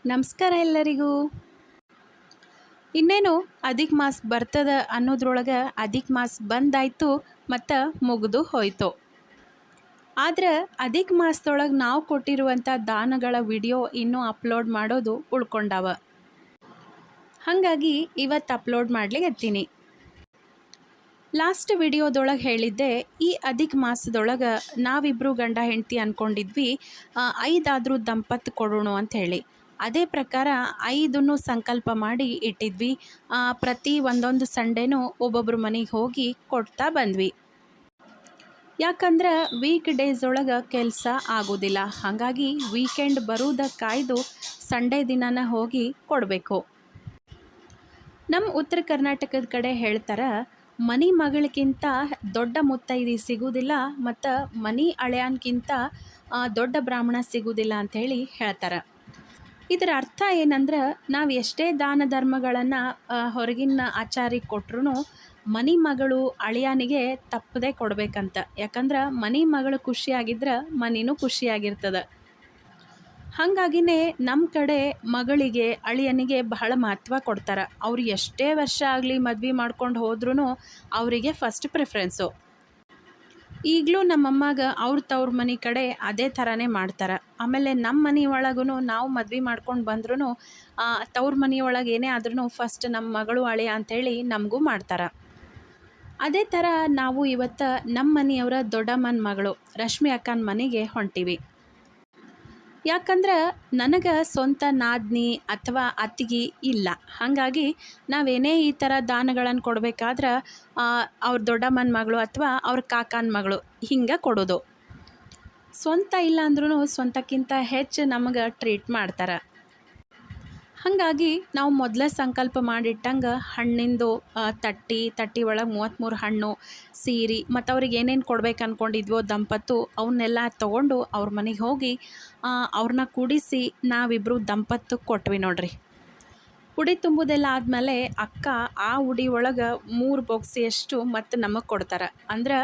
ನಮಸ್ಕಾರ ಎಲ್ಲರಿಗೂ. ಇನ್ನೇನು ಅಧಿಕ ಮಾಸ ಬರ್ತದ ಅನ್ನೋದ್ರೊಳಗೆ ಅಧಿಕ ಮಾಸ ಬಂದಾಯಿತು ಮತ್ತು ಮುಗಿದು ಹೋಯಿತು. ಆದ್ರೆ ಅಧಿಕ ಮಾಸದೊಳಗೆ ನಾವು ಕೊಟ್ಟಿರುವಂಥ ದಾನಗಳ ವಿಡಿಯೋ ಇನ್ನೂ ಅಪ್ಲೋಡ್ ಮಾಡೋದು ಉಳ್ಕೊಂಡಾವ. ಹಾಗಾಗಿ ಇವತ್ತು ಅಪ್ಲೋಡ್ ಮಾಡ್ಲಿಕತ್ತೀನಿ. ಲಾಸ್ಟ್ ವಿಡಿಯೋದೊಳಗೆ ಹೇಳಿದ್ದೆ, ಈ ಅಧಿಕ ಮಾಸದೊಳಗೆ ನಾವಿಬ್ಬರು ಗಂಡ ಹೆಂಡತಿ ಅಂದ್ಕೊಂಡಿದ್ವಿ 5 ಆದರೂ ದಂಪತಿ ಕೊಡೋಣ ಅಂತ ಹೇಳಿ. ಅದೇ ಪ್ರಕಾರ 5 ಸಂಕಲ್ಪ ಮಾಡಿ ಇಟ್ಟಿದ್ವಿ. ಪ್ರತಿ ಒಂದೊಂದು ಸಂಡೇನೂ ಒಬ್ಬೊಬ್ರ ಮನೆಗೆ ಹೋಗಿ ಕೊಡ್ತಾ ಬಂದ್ವಿ. ಯಾಕಂದ್ರೆ ವೀಕ್ ಡೇಸ್ ಒಳಗೆ ಕೆಲಸ ಆಗೋದಿಲ್ಲ. ಹಾಗಾಗಿ ವೀಕೆಂಡ್ ಬರೋದ ಕಾಯ್ದು ಸಂಡೇ ದಿನನ ಹೋಗಿ ಕೊಡಬೇಕು. ನಮ್ಮ ಉತ್ತರ ಕರ್ನಾಟಕದ ಕಡೆ ಹೇಳ್ತಾರೆ, ಮನೆ ಮಗಳಿಗಿಂತ ದೊಡ್ಡ ಮುತ್ತೈದೆ ಸಿಗೋದಿಲ್ಲ ಮತ್ತು ಮನೆ ಅಳಿಯನ್ಕಿಂತ ದೊಡ್ಡ ಬ್ರಾಹ್ಮಣ ಸಿಗೋದಿಲ್ಲ ಅಂಥೇಳಿ ಹೇಳ್ತಾರೆ. ಇದರ ಅರ್ಥ ಏನಂದ್ರೆ, ನಾವು ಎಷ್ಟೇ ದಾನ ಧರ್ಮಗಳನ್ನು ಹೊರಗಿನ ಆಚಾರಿಗೆ ಕೊಟ್ಟರು ಮನೆ ಮಗಳು ಅಳಿಯನಿಗೆ ತಪ್ಪದೆ ಕೊಡಬೇಕಂತ. ಯಾಕಂದ್ರೆ ಮನೆ ಮಗಳು ಖುಷಿಯಾಗಿದ್ರೆ ಮನೆಯೂ ಖುಷಿಯಾಗಿರ್ತದೆ. ಹಾಗಾಗಿನೇ ನಮ್ಮ ಕಡೆ ಮಗಳಿಗೆ ಅಳಿಯನಿಗೆ ಬಹಳ ಮಹತ್ವ ಕೊಡ್ತಾರೆ. ಅವ್ರು ಎಷ್ಟೇ ವರ್ಷ ಆಗಲಿ ಮದ್ವೆ ಮಾಡ್ಕೊಂಡು ಹೋದ್ರೂ ಅವರಿಗೆ ಫಸ್ಟ್ ಪ್ರಿಫರೆನ್ಸು. ಈಗಲೂ ನಮ್ಮಮ್ಮಗೆ ಅವ್ರ ತವ್ರ ಮನೆ ಕಡೆ ಅದೇ ಥರನೇ ಮಾಡ್ತಾರೆ. ಆಮೇಲೆ ನಮ್ಮ ಮನೆ ಒಳಗೂ ನಾವು ಮದ್ವೆ ಮಾಡ್ಕೊಂಡು ಬಂದ್ರೂ ತವ್ರ ಮನೆಯೊಳಗೆ ಏನೇ ಆದ್ರೂ ಫಸ್ಟ್ ನಮ್ಮ ಮಗಳು ಅಳಿಯ ಅಂಥೇಳಿ ನಮಗೂ ಮಾಡ್ತಾರೆ. ಅದೇ ಥರ ನಾವು ಇವತ್ತು ನಮ್ಮ ಮನೆಯವರ ದೊಡ್ಡಮ್ಮನ ಮಗಳು ರಶ್ಮಿ ಅಕ್ಕನ ಮನೆಗೆ ಹೊಂಟೀವಿ. ಯಾಕಂದ್ರೆ ನನಗೆ ಸ್ವಂತ ನಾದ್ನಿ ಅಥವಾ ಅತ್ತಿಗೆ ಇಲ್ಲ. ಹಾಗಾಗಿ ನಾವೇನೇ ಈ ಥರ ದಾನಗಳನ್ನು ಕೊಡಬೇಕಾದ್ರೆ ಅವ್ರ ದೊಡ್ಡಮ್ಮನ ಮಗಳು ಅಥವಾ ಅವ್ರ ಕಾಕನ ಮಗಳು ಹಿಂಗೆ ಕೊಡೋದು. ಸ್ವಂತ ಇಲ್ಲ ಅಂದ್ರೂ ಸ್ವಂತಕ್ಕಿಂತ ಹೆಚ್ಚು ನಮಗೆ ಟ್ರೀಟ್ ಮಾಡ್ತಾರೆ. ಹಾಗಾಗಿ ನಾವು ಮೊದಲೇ ಸಂಕಲ್ಪ ಮಾಡಿಟ್ಟಂಗೆ ಹಣ್ಣಿಂದು ತಟ್ಟಿ ಒಳಗೆ 33 ಹಣ್ಣು, ಸೀರೆ ಮತ್ತು ಅವ್ರಿಗೆ ಏನೇನು ಕೊಡ್ಬೇಕು ಅಂದ್ಕೊಂಡಿದ್ವೋ ದಂಪತ್ತು ಅವನ್ನೆಲ್ಲ ತೊಗೊಂಡು ಅವ್ರ ಮನೆಗೆ ಹೋಗಿ ಅವ್ರನ್ನ ಕೂಡಿಸಿ ನಾವಿಬ್ಬರು ದಂಪತ್ತು ಕೊಟ್ವಿ ನೋಡ್ರಿ. ಉಡಿ ತುಂಬುದೆಲ್ಲ ಆದಮೇಲೆ ಅಕ್ಕ ಆ ಉಡಿ ಒಳಗೆ 3 ಬೊಕ್ಸಿಯಷ್ಟು ಮತ್ತು ನಮಗೆ ಕೊಡ್ತಾರೆ. ಅಂದ್ರೆ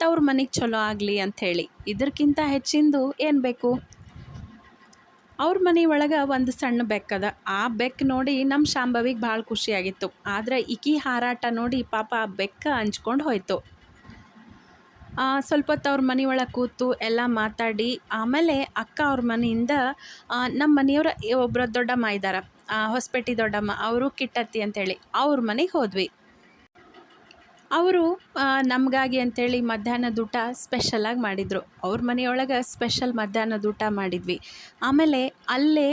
ತವ್ರ ಮನೆಗೆ ಚಲೋ ಆಗಲಿ ಅಂಥೇಳಿ. ಇದಕ್ಕಿಂತ ಹೆಚ್ಚಿಂದು ಏನು ಬೇಕು? ಅವ್ರ ಮನೆ ಒಳಗೆ ಒಂದು ಸಣ್ಣ ಬೆಕ್ಕದ. ಆ ಬೆಕ್ಕು ನೋಡಿ ನಮ್ಮ ಶಾಂಭವಿಗೆ ಭಾಳ ಖುಷಿಯಾಗಿತ್ತು. ಆದರೆ ಈಕಿ ಹಾರಾಟ ನೋಡಿ ಪಾಪ ಆ ಬೆಕ್ಕ ಹಂಚ್ಕೊಂಡು ಹೋಯ್ತು. ಸ್ವಲ್ಪ ಹೊತ್ತು ಅವ್ರ ಮನೆ ಒಳಗೆ ಕೂತು ಎಲ್ಲ ಮಾತಾಡಿ ಆಮೇಲೆ ಅಕ್ಕ ಅವ್ರ ಮನೆಯಿಂದ ನಮ್ಮ ಮನೆಯವ್ರ ಒಬ್ಬರ ದೊಡ್ಡಮ್ಮ ಇದ್ದಾರೆ, ಹೊಸಪೇಟೆ ದೊಡ್ಡಮ್ಮ, ಅವರು ಕಿಟ್ಟತ್ತಿ ಅಂಥೇಳಿ ಅವ್ರ ಮನೆಗೆ ಹೋದ್ವಿ. ಅವರು ನಮಗಾಗಿ ಅಂಥೇಳಿ ಮಧ್ಯಾಹ್ನದ ಊಟ ಸ್ಪೆಷಲಾಗಿ ಮಾಡಿದರು. ಅವ್ರ ಮನೆಯೊಳಗೆ ಸ್ಪೆಷಲ್ ಮಧ್ಯಾಹ್ನದ ಊಟ ಮಾಡಿದ್ವಿ. ಆಮೇಲೆ ಅಲ್ಲೇ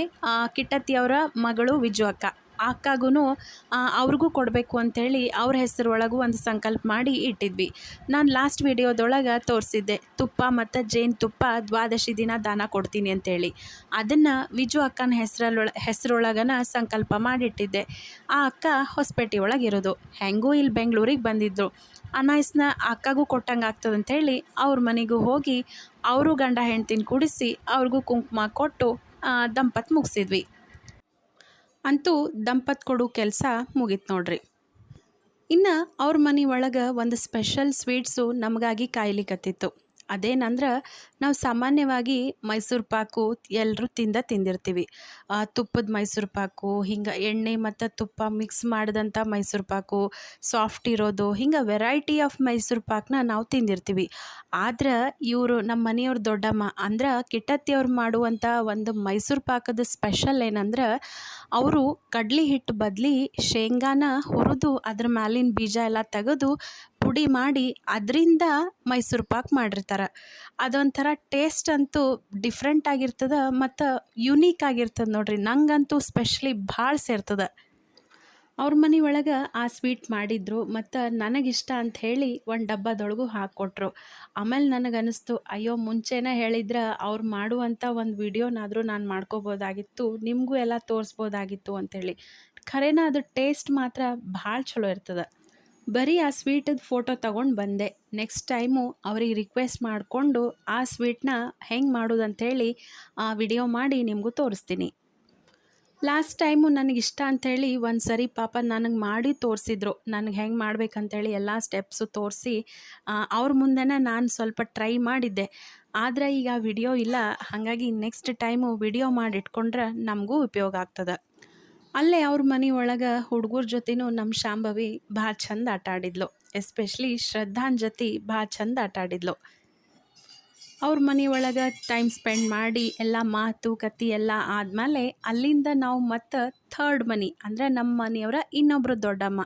ಕಿಟ್ಟತ್ತಿಯವರ ಮಗಳು ವಿಜು ಅಕ್ಕ, ಆ ಅಕ್ಕಗೂ ಅವ್ರಿಗೂ ಕೊಡಬೇಕು ಅಂಥೇಳಿ ಅವ್ರ ಹೆಸರೊಳಗೂ ಒಂದು ಸಂಕಲ್ಪ ಮಾಡಿ ಇಟ್ಟಿದ್ವಿ. ನಾನು ಲಾಸ್ಟ್ ವಿಡಿಯೋದೊಳಗೆ ತೋರಿಸಿದ್ದೆ, ತುಪ್ಪ ಮತ್ತು ಜೇನುತುಪ್ಪ 12 ದಿನ ದಾನ ಕೊಡ್ತೀನಿ ಅಂಥೇಳಿ. ಅದನ್ನು ವಿಜು ಅಕ್ಕನ ಹೆಸರೊಳಗನ ಸಂಕಲ್ಪ ಮಾಡಿಟ್ಟಿದ್ದೆ. ಆ ಅಕ್ಕ ಹೊಸಪೇಟೆ ಒಳಗಿರೋದು, ಹೆಂಗೂ ಇಲ್ಲಿ ಬೆಂಗಳೂರಿಗೆ ಬಂದಿದ್ದರು. ಅನಾಯಸ್ನ ಅಕ್ಕಗೂ ಕೊಟ್ಟಂಗೆ ಆಗ್ತದೆ ಅಂಥೇಳಿ ಅವ್ರ ಮನೆಗೂ ಹೋಗಿ ಅವರು ಗಂಡ ಹೆಂಡ್ತಿನ ಕೂಡಿಸಿ ಅವ್ರಿಗೂ ಕುಂಕುಮ ಕೊಟ್ಟು ದಂಪತಿ ಮುಗಿಸಿದ್ವಿ. ಅಂತೂ ದಂಪತಿ ಕೊಡೋ ಕೆಲಸ ಮುಗೀತು ನೋಡ್ರಿ. ಇನ್ನು ಅವ್ರ ಮನೆ ಒಳಗೆ ಒಂದು ಸ್ಪೆಷಲ್ ಸ್ವೀಟ್ಸು ನಮಗಾಗಿ ಕಾಯ್ಲಿಕತ್ತಿತ್ತು. ಅದೇನಂದ್ರೆ, ನಾವು ಸಾಮಾನ್ಯವಾಗಿ ಮೈಸೂರು ಪಾಕು ಎಲ್ಲರೂ ತಿಂದಿರ್ತೀವಿ. ತುಪ್ಪದ ಮೈಸೂರು ಪಾಕು, ಹಿಂಗೆ ಎಣ್ಣೆ ಮತ್ತು ತುಪ್ಪ ಮಿಕ್ಸ್ ಮಾಡಿದಂಥ ಮೈಸೂರು ಪಾಕು, ಸಾಫ್ಟ್ ಇರೋದು, ಹಿಂಗೆ ವೆರೈಟಿ ಆಫ್ ಮೈಸೂರು ಪಾಕನ್ನ ನಾವು ತಿಂದಿರ್ತೀವಿ. ಆದ್ರೆ ಇವರು ನಮ್ಮ ಮನೆಯವ್ರ ದೊಡ್ಡಮ್ಮ ಅಂದ್ರೆ ಕಿಟ್ಟತ್ತಿಯವ್ರು ಮಾಡುವಂಥ ಒಂದು ಮೈಸೂರು ಪಾಕದ ಸ್ಪೆಷಲ್ ಏನಂದ್ರೆ, ಅವರು ಕಡ್ಲಿ ಹಿಟ್ಟು ಬದಲಿ ಶೇಂಗಾನ ಹುರಿದು ಅದ್ರ ಮ್ಯಾಲಿನ ಬೀಜ ಎಲ್ಲ ತೆಗೆದು ಪುಡಿ ಮಾಡಿ ಅದರಿಂದ ಮೈಸೂರು ಪಾಕ್ ಮಾಡಿರ್ತಾರೆ. ಅದೊಂಥರ ಟೇಸ್ಟ್ ಅಂತೂ ಡಿಫ್ರೆಂಟ್ ಆಗಿರ್ತದೆ ಮತ್ತು ಯುನೀಕ್ ಆಗಿರ್ತದೆ ನೋಡ್ರಿ. ನಂಗಂತೂ ಸ್ಪೆಷಲಿ ಭಾಳ ಸೇರ್ತದೆ. ಅವ್ರ ಮನೆ ಒಳಗೆ ಆ ಸ್ವೀಟ್ ಮಾಡಿದ್ರು ಮತ್ತು ನನಗಿಷ್ಟ ಅಂತ ಹೇಳಿ ಒಂದು ಡಬ್ಬದೊಳಗೂ ಹಾಕ್ಕೊಟ್ರು. ಆಮೇಲೆ ನನಗನ್ನಿಸ್ತು, ಅಯ್ಯೋ ಮುಂಚೆನೇ ಹೇಳಿದ್ರೆ ಅವ್ರು ಮಾಡುವಂಥ ಒಂದು ವಿಡಿಯೋನಾದರೂ ನಾನು ಮಾಡ್ಕೋಬೋದಾಗಿತ್ತು, ನಿಮಗೂ ಎಲ್ಲ ತೋರಿಸ್ಬೋದಾಗಿತ್ತು ಅಂಥೇಳಿ. ಖರೇನ ಅದು ಟೇಸ್ಟ್ ಮಾತ್ರ ಭಾಳ ಚಲೋ ಇರ್ತದೆ. ಬರೀ ಆ ಸ್ವೀಟದ ಫೋಟೋ ತಗೊಂಡು ಬಂದೆ. ನೆಕ್ಸ್ಟ್ ಟೈಮು ಅವ್ರಿಗೆ ರಿಕ್ವೆಸ್ಟ್ ಮಾಡಿಕೊಂಡು ಆ ಸ್ವೀಟ್ನ ಹೆಂಗೆ ಮಾಡೋದಂಥೇಳಿ ವಿಡಿಯೋ ಮಾಡಿ ನಿಮಗೂ ತೋರಿಸ್ತೀನಿ. ಲಾಸ್ಟ್ ಟೈಮು ನನಗಿಷ್ಟ ಅಂಥೇಳಿ ಒಂದು ಸರಿ ಪಾಪ ನನಗೆ ಮಾಡಿ ತೋರಿಸಿದ್ರು. ನನಗೆ ಹೆಂಗೆ ಮಾಡ್ಬೇಕಂತೇಳಿ ಎಲ್ಲ ಸ್ಟೆಪ್ಸು ತೋರಿಸಿ ಅವ್ರ ಮುಂದೆನೇ ನಾನು ಸ್ವಲ್ಪ ಟ್ರೈ ಮಾಡಿದ್ದೆ. ಆದರೆ ಈಗ ವಿಡಿಯೋ ಇಲ್ಲ, ಹಾಗಾಗಿ ನೆಕ್ಸ್ಟ್ ಟೈಮು ವಿಡಿಯೋ ಮಾಡಿಟ್ಕೊಂಡ್ರೆ ನಮಗೂ ಉಪಯೋಗ ಆಗ್ತದೆ. ಅಲ್ಲೇ ಅವ್ರ ಮನೆ ಒಳಗೆ ಹುಡುಗರ ಜೊತೆನೂ ನಮ್ಮ ಶಾಂಭವಿ ಭಾಳ ಚಂದ ಆಟ ಆಡಿದ್ಲು. ಎಸ್ಪೆಷಲಿ ಶ್ರದ್ಧಾನ್ ಜೊತೆ ಭಾಳ ಚಂದ ಆಟ ಆಡಿದ್ಲು. ಅವ್ರ ಮನೆ ಒಳಗೆ ಟೈಮ್ ಸ್ಪೆಂಡ್ ಮಾಡಿ ಎಲ್ಲ ಮಾತುಕತೆ ಎಲ್ಲ ಆದಮೇಲೆ ಅಲ್ಲಿಂದ ನಾವು ಮತ್ತು ಥರ್ಡ್ ಮನೆ ಅಂದರೆ ನಮ್ಮ ಮನೆಯವರ ಇನ್ನೊಬ್ಬರು ದೊಡ್ಡಮ್ಮ,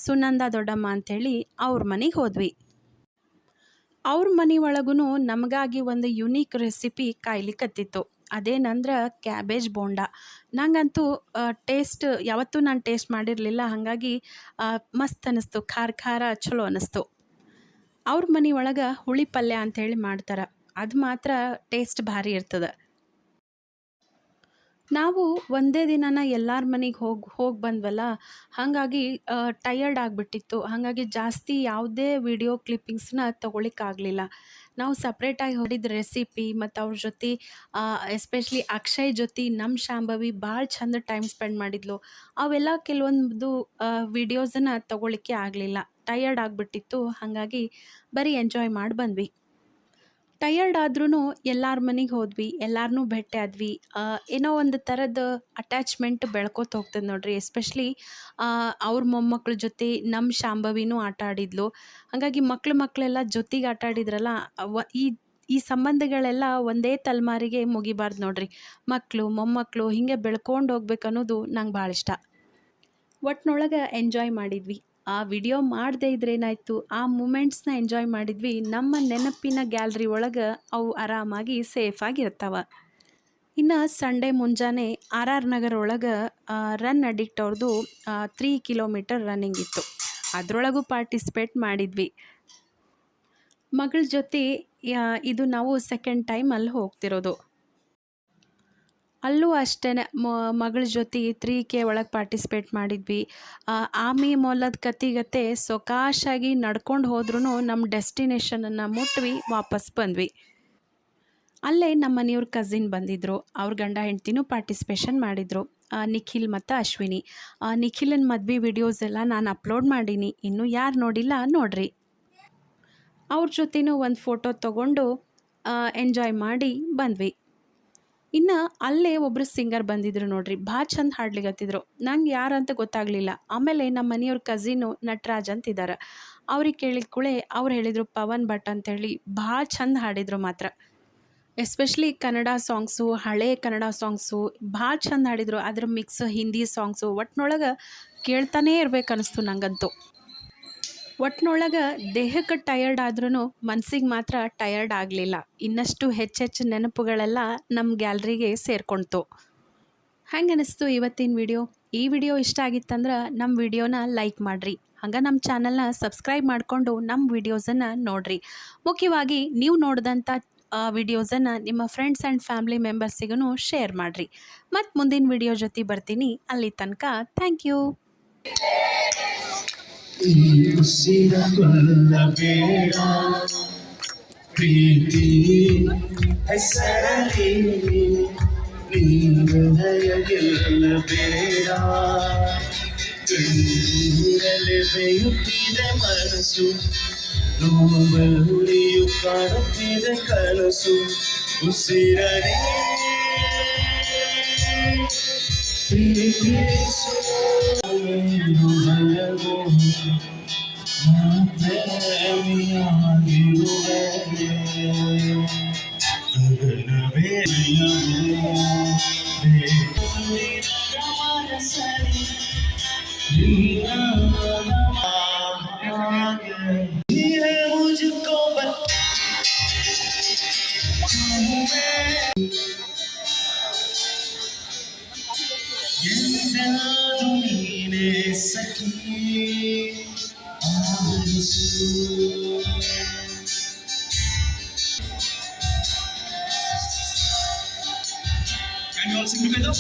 ಸುನಂದ ದೊಡ್ಡಮ್ಮ ಅಂಥೇಳಿ ಅವ್ರ ಮನೆಗೆ ಹೋದ್ವಿ. ಅವ್ರ ಮನೆ ಒಳಗೂ ನಮಗಾಗಿ ಒಂದು ಯುನೀಕ್ ರೆಸಿಪಿ ಕಾಯ್ಲಿಕ್ಕತ್ತಿತ್ತು. ಅದೇನಂದ್ರೆ ಕ್ಯಾಬೇಜ್ ಬೋಂಡ. ನಂಗಂತೂ ಟೇಸ್ಟ್ ಯಾವತ್ತೂ ನಾನು ಟೇಸ್ಟ್ ಮಾಡಿರಲಿಲ್ಲ, ಹಾಗಾಗಿ ಮಸ್ತ್ ಅನ್ನಿಸ್ತು, ಖಾರ ಖಾರ ಚಲೋ ಅನ್ನಿಸ್ತು. ಅವ್ರ ಮನೆ ಒಳಗೆ ಹುಳಿ ಪಲ್ಯ ಅಂಥೇಳಿ ಮಾಡ್ತಾರೆ, ಅದು ಮಾತ್ರ ಟೇಸ್ಟ್ ಭಾರಿ ಇರ್ತದೆ. ನಾವು ಒಂದೇ ದಿನನ ಎಲ್ಲರ ಮನೆಗೆ ಹೋಗಿ ಬಂದ್ವಲ್ಲ, ಹಾಗಾಗಿ ಟಯರ್ಡ್ ಆಗಿಬಿಟ್ಟಿತ್ತು. ಹಾಗಾಗಿ ಜಾಸ್ತಿ ಯಾವುದೇ ವಿಡಿಯೋ ಕ್ಲಿಪ್ಪಿಂಗ್ಸ್ನ ತೊಗೊಳಿಕ್ಕಾಗಲಿಲ್ಲ. ನಾವು ಸಪ್ರೇಟಾಗಿ ಹೊಡಿದ ರೆಸಿಪಿ ಮತ್ತು ಅವ್ರ ಜೊತೆ ಎಸ್ಪೆಷಲಿ ಅಕ್ಷಯ್ ಜೊತೆ ನಮ್ಮ ಶಾಂಭವಿ ಭಾಳ ಚಂದ ಟೈಮ್ ಸ್ಪೆಂಡ್ ಮಾಡಿದ್ಲು. ಅವೆಲ್ಲ ಕೆಲವೊಂದು ವಿಡಿಯೋಸನ್ನು ತೊಗೊಳಿಕ್ಕೆ ಆಗಲಿಲ್ಲ, ಟಯರ್ಡ್ ಆಗಿಬಿಟ್ಟಿತ್ತು. ಹಾಗಾಗಿ ಬರೀ ಎಂಜಾಯ್ ಮಾಡಿ ಬಂದ್ವಿ. ಟಯರ್ಡ್ ಆದ್ರೂ ಎಲ್ಲರ ಮನೆಗೆ ಹೋದ್ವಿ, ಎಲ್ಲರನ್ನೂ ಭೇಟಿ ಆದ್ವಿ. ಏನೋ ಒಂದು ಥರದ ಅಟ್ಯಾಚ್ಮೆಂಟ್ ಬೆಳ್ಕೋತ ಹೋಗ್ತದೆ ನೋಡ್ರಿ. ಎಸ್ಪೆಷಲಿ ಅವ್ರ ಮೊಮ್ಮಕ್ಳ ಜೊತೆ ನಮ್ಮ ಶಾಂಭವಿನೂ ಆಟ ಆಡಿದ್ಲು. ಹಾಗಾಗಿ ಮಕ್ಕಳೆಲ್ಲ ಜೊತೆಗೆ ಆಟ ಆಡಿದ್ರಲ್ಲ, ಈ ಸಂಬಂಧಗಳೆಲ್ಲ ಒಂದೇ ತಲೆಮಾರಿಗೆ ಮುಗಿಬಾರ್ದು ನೋಡ್ರಿ. ಮಕ್ಕಳು ಮೊಮ್ಮಕ್ಕಳು ಹೀಗೆ ಬೆಳ್ಕೊಂಡು ಹೋಗ್ಬೇಕು ಅನ್ನೋದು ನಂಗೆ ಭಾಳ ಇಷ್ಟ. ಒಟ್ಟಿನೊಳಗೆ ಎಂಜಾಯ್ ಮಾಡಿದ್ವಿ. ಆ ವಿಡಿಯೋ ಮಾಡದೇ ಇದ್ರೇನಾಯಿತು, ಆ ಮೂಮೆಂಟ್ಸ್ನ ಎಂಜಾಯ್ ಮಾಡಿದ್ವಿ. ನಮ್ಮ ನೆನಪಿನ ಗ್ಯಾಲ್ರಿ ಒಳಗೆ ಅವು ಆರಾಮಾಗಿ ಸೇಫಾಗಿರ್ತಾವೆ. ಇನ್ನು ಸಂಡೇ ಮುಂಜಾನೆ RR ನಗರ ಒಳಗೆ ರನ್ ಅಡಿಕ್ಟ್ ಅವ್ರದ್ದು 3 ಕಿಲೋಮೀಟರ್ ರನ್ನಿಂಗ್ ಇತ್ತು. ಅದರೊಳಗೂ ಪಾರ್ಟಿಸಿಪೇಟ್ ಮಾಡಿದ್ವಿ. ಮಗಳ ಜೊತೆ ಇದು ನಾವು ಸೆಕೆಂಡ್ ಟೈಮ್ ಅಲ್ಲಿ ಹೋಗ್ತಿರೋದು. ಅಲ್ಲೂ ಅಷ್ಟೇ ಮಗಳ ಜೊತೆ 3K ಒಳಗೆ ಪಾರ್ಟಿಸಿಪೇಟ್ ಮಾಡಿದ್ವಿ. ಆಮೆ ಮೊಲದ ಕತೆಗತೆ ಸೊಕಾಶಾಗಿ ನಡ್ಕೊಂಡು ಹೋದ್ರೂ ನಮ್ಮ ಡೆಸ್ಟಿನೇಷನನ್ನು ಮುಟ್ವಿ, ವಾಪಸ್ ಬಂದ್ವಿ. ಅಲ್ಲೇ ನಮ್ಮ ಮನೆಯವ್ರ ಕಸಿನ್ ಬಂದಿದ್ದರು, ಅವ್ರ ಗಂಡ ಹೆಂಡ್ತಿನೂ ಪಾರ್ಟಿಸಿಪೇಷನ್ ಮಾಡಿದರು, ನಿಖಿಲ್ ಮತ್ತು ಅಶ್ವಿನಿ. ನಿಖಿಲನ ಮದುವೆ ವಿಡಿಯೋಸ್ ಎಲ್ಲ ನಾನು ಅಪ್ಲೋಡ್ ಮಾಡೀನಿ, ಇನ್ನೂ ಯಾರು ನೋಡಿಲ್ಲ ನೋಡ್ರಿ. ಅವ್ರ ಜೊತೆನೂ ಒಂದು ಫೋಟೋ ತೊಗೊಂಡು ಎಂಜಾಯ್ ಮಾಡಿ ಬಂದ್ವಿ. ಇನ್ನು ಅಲ್ಲೇ ಒಬ್ಬರು ಸಿಂಗರ್ ಬಂದಿದ್ರು ನೋಡ್ರಿ, ಭಾಳ ಚಂದ ಹಾಡ್ಲಿಗತ್ತಿದ್ರು. ನಂಗೆ ಯಾರಂತ ಗೊತ್ತಾಗಲಿಲ್ಲ. ಆಮೇಲೆ ನಮ್ಮ ಮನೆಯವ್ರ ಕಸಿನು ನಟರಾಜ್ ಅಂತಿದ್ದಾರೆ. ಅವ್ರಿಗೆ ಕೇಳಿದ ಕೂಡಲೇ ಅವ್ರು ಹೇಳಿದರು ಪವನ್ ಭಟ್ ಅಂತೇಳಿ. ಭಾಳ ಚಂದ ಹಾಡಿದರು ಮಾತ್ರ. ಎಸ್ಪೆಷಲಿ ಕನ್ನಡ ಸಾಂಗ್ಸು, ಹಳೆ ಕನ್ನಡ ಸಾಂಗ್ಸು ಭಾಳ ಚಂದ ಹಾಡಿದರು. ಅದ್ರ ಮಿಕ್ಸ್ ಹಿಂದಿ ಸಾಂಗ್ಸು, ಒಟ್ಟಿನೊಳಗೆ ಕೇಳ್ತಾನೇ ಇರ್ಬೇಕು ಅನ್ನಿಸ್ತು ನಂಗಂತೂ. ಒಟ್ಟಿನೊಳಗೆ ದೇಹಕ್ಕೆ ಟಯರ್ಡ್ ಆದ್ರೂ ಮನಸ್ಸಿಗೆ ಮಾತ್ರ ಟಯರ್ಡ್ ಆಗಲಿಲ್ಲ. ಇನ್ನಷ್ಟು ಹೆಚ್ಚೆಚ್ಚು ನೆನಪುಗಳೆಲ್ಲ ನಮ್ಮ ಗ್ಯಾಲ್ರಿಗೆ ಸೇರ್ಕೊಳ್ತು. ಹೆಂಗೆ ಅನ್ನಿಸ್ತು ಇವತ್ತಿನ ವಿಡಿಯೋ? ಈ ವಿಡಿಯೋ ಇಷ್ಟ ಆಗಿತ್ತಂದ್ರೆ ನಮ್ಮ ವಿಡಿಯೋನ ಲೈಕ್ ಮಾಡಿರಿ. ಹಂಗೆ ನಮ್ಮ ಚಾನಲ್ನ ಸಬ್ಸ್ಕ್ರೈಬ್ ಮಾಡಿಕೊಂಡು ನಮ್ಮ ವಿಡಿಯೋಸನ್ನು ನೋಡಿರಿ. ಮುಖ್ಯವಾಗಿ ನೀವು ನೋಡಿದಂಥ ವಿಡಿಯೋಸನ್ನು ನಿಮ್ಮ ಫ್ರೆಂಡ್ಸ್ ಆ್ಯಂಡ್ ಫ್ಯಾಮಿಲಿ ಮೆಂಬರ್ಸಿಗೂ ಶೇರ್ ಮಾಡಿರಿ. ಮತ್ತು ಮುಂದಿನ ವಿಡಿಯೋ ಜೊತೆ ಬರ್ತೀನಿ. ಅಲ್ಲಿ ತನಕ ಥ್ಯಾಂಕ್ ಯು. ಉಸಿರ ಕೊಲ್ಲಬೇಡ ಪ್ರೀತಿ ಹೆಸರಲ್ಲಿ, ಹೃದಯ ಗೆಲ್ಲಬೇಡ. ಕಣ್ಣೀರಲೆ ಬೇಯುತ್ತಿದೆ ಮನಸ್ಸು, ನೋವಲ್ಲಿಯೂ ಕಾಣುತ್ತಿದೆ ಕನಸು. ಉಸಿರಲಿ ಪ್ರೀತಿಸು ಭಯವು ಪ್ರೇಮಿಯಾಗಿರುವೆ. मुझको ನೀನೇ ಸಖಿ ಆಲಿಸು. Can you all sing together?